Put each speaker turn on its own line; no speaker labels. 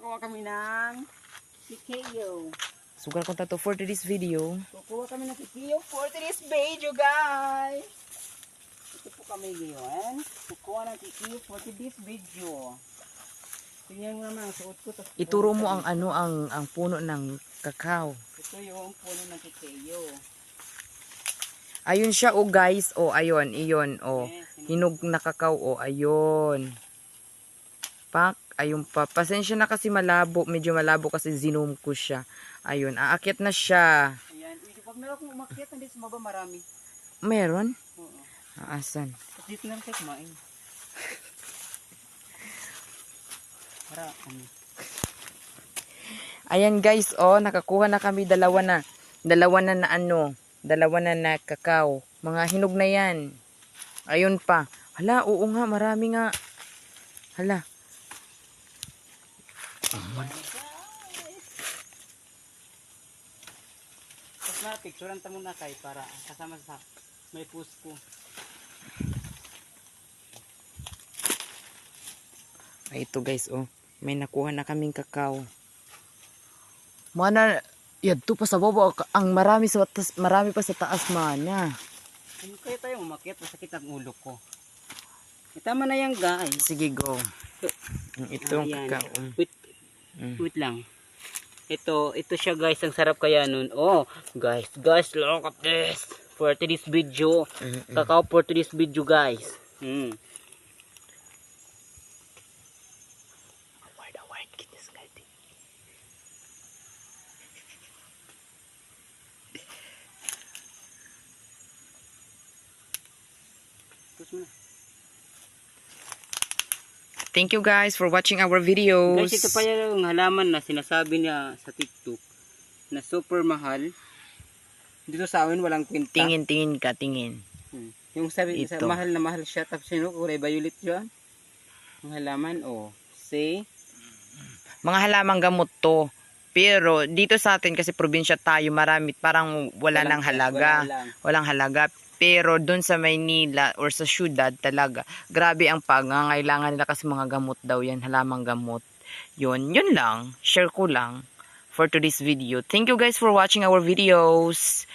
Kukuha kami ng TKO.
Sugal ko tato for today's video.
Kukuha kami ng TKO for today's video, guys. Ito po kami ngayon. Kukuha ng TKO for today's video. Tingnan mo naman ang suot ko.
Ituro mo ang ano ang puno ng kakao.
Ito yung puno ng TKO.
Ayun siya oh guys. Oh ayun, iyon oh. Hinog na kakao oh ayun. Pak, ayun pa. Pasensya na kasi malabo, medyo malabo kasi zinom ko siya. Ayun, aakyat na siya.
Ayan, pag meron akong umakyat, hindi sa baba marami.
Meron?
Oo.
Asan?
Dito lang tayo kumain. Para,
Ayan guys, oh, nakakuha na kami dalawa na kakao. Mga hinog na yan. Ayun pa. Hala, oo nga, marami nga. Hala.
tapos na, picturean ta muna kay para kasama sa may post ko.
Ay, ito guys, oh. May nakuha na kaming kakao. Mana, yadto pa sa baba. Ang marami pa sa taas, mana.
Hindi kayo tayo umakyat, masakit ang ulo ko. Tama na yan, guys.
Sige, go. Itong
Ayan.
kakao.
Wait lang. Ito siya, guys. Ang sarap kaya nun. Oh, guys, look at this. For today's video. Kakao for today's video, guys.
Thank you guys for watching our videos.
Guys, ito pa yung halaman na sinasabi niya sa TikTok na super mahal. Dito sa amin walang kwenta.
Tingin ka, tingin.
Yung sabi sa
Ito.
mahal na mahal siya, tapos yun, kulay violet yun. Ang halaman, oh. See?
Mga halamang gamot to. Pero dito sa atin kasi probinsya tayo, marami parang wala nang halaga. Walang halaga. Pero doon sa Maynila or sa syudad talaga, grabe ang pangangailangan nila kasi mga gamot daw yan, halamang gamot. Yun lang. Share ko lang for today's video. Thank you guys for watching our videos.